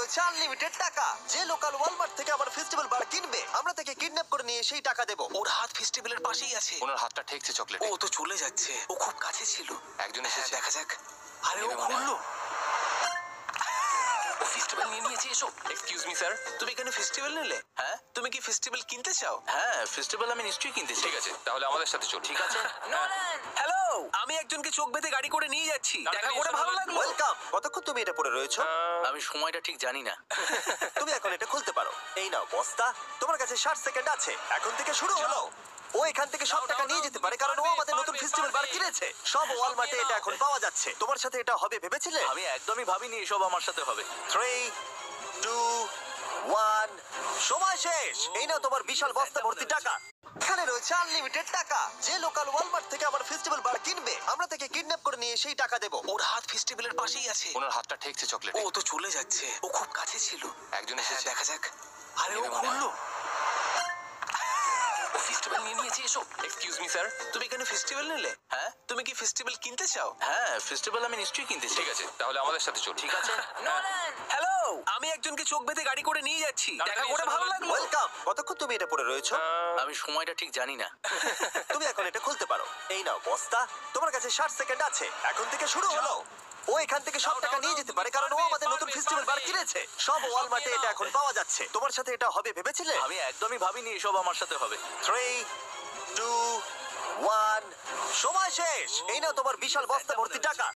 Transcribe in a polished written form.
রয়েছে আনলিমিটেড টাকা। যে লোকাল ওয়ালমার্ট থেকে আমার ফেস্টিভ্যাল বার কিনবে, আমরা তাকে কিডন্যাপ করে নিয়ে সেই টাকা দেবো। ওর হাত ফেস্টিভ্যালের পাশেই আছে। ওনার হাতটা ঠেকছে চকলেটে। ও তো চলে যাচ্ছে, ও খুব কাছে ছিল। একজন হ্যাঁ, এসেছে। দেখা যাক। আরে ও নেবে মনে হয়। খুললো। ও ফেস্টিভ্যাল নিয়ে নিয়েছে। এসো। Excuse me sir. তুমি এখানে ফেস্টিভ্যাল নিলে? হ্যাঁ তুমি কি ফেস্টিভ্যাল কিনতে চাও? হ্যাঁ ফেস্টিভ্যাল আমি নিশ্চয়ই কিনতে চাই। ঠিক আছে, তাহলে আমাদের সাথে চলুন। ঠিক আছে হ্যালো, আমি একজনকে চোখ বেঁধে গাড়ি করে নিয়ে যাচ্ছি। দেখা করে ভালো লাগলো। ওয়েলকাম। কতক্ষণ তুমি এটা পরে রয়েছো? আমি সময়টা ঠিক জানি না। তুমি এখন এটা খুলতে পারো। এই নাও বস্তা, তোমার কাছে 60 সেকেন্ড আছে। এখন থেকে শুরু হলো। ও এখান থেকে সব টাকা নিয়ে যেতে পারে, কারণ ও আমাদের নতুন ফেস্টিভ্যাল বার কিনেছে। সব ওয়ালমার্টে এটা এখন পাওয়া যাচ্ছে। তোমার সাথে এটা হবে ভেবেছিলে? আমি একদমই ভাবিনি এসব আমার সাথে হবে। 3, 2, 1, সময় শেষ। এই নাও তোমার বিশাল বস্তা ভর্তি টাকা। এখানে রয়েছে আনলিমিটেড টাকা। যে লোকাল ওয়ালমার্ট থেকে আমার ফেস্টিভ্যাল বার কিনবে, আমরা তাকে কিডন্যাপ করে নিয়ে সেই টাকা দেবো। ওর হাত ফেস্টিভ্যালের পাশেই আছে। ওনার হাতটা ঠেকছে চকলেটে। ও তো চলে যাচ্ছে, ও খুব কাছে ছিল। একজন হ্যাঁ, এসেছে। দেখা যাক। আরে ও নেবে মনে হয়। খুললো। ও ফেস্টিভ্যাল নিয়ে নিয়েছে। এসো। Excuse me sir. তুমি এখানে ফেস্টিভ্যাল নিলে? হ্যাঁ তুমি কি ফেস্টিভ্যাল কিনতে চাও? হ্যাঁ ফেস্টিভ্যাল আমি নিশ্চয়ই কিনতে চাই। ঠিক আছে, তাহলে আমাদের সাথে চলুন। ঠিক আছে হ্যালো, আমি একজনকে চোখ বেঁধে গাড়ি করে নিয়ে যাচ্ছি। দেখা করে ভালো লাগলো। ওয়েলকাম। কতক্ষণ তুমি এটা পরে রয়েছো? আমি সময়টা ঠিক জানি না। তুমি এখন এটা খুলতে পারো। এই নাও বস্তা, তোমার কাছে 60 সেকেন্ড আছে। এখন থেকে শুরু হলো। ও এখান থেকে সব টাকা নিয়ে যেতে পারে, কারণ ও আমাদের নতুন ফেস্টিভ্যাল বার কিনেছে। সব ওয়ালমার্টে এটা এখন পাওয়া যাচ্ছে। তোমার সাথে এটা হবে ভেবেছিলে? আমি একদমই ভাবিনি এসব আমার সাথে হবে। 3, 2, 1, সময় শেষ। এই নাও তোমার বিশাল বস্তা ভর্তি টাকা।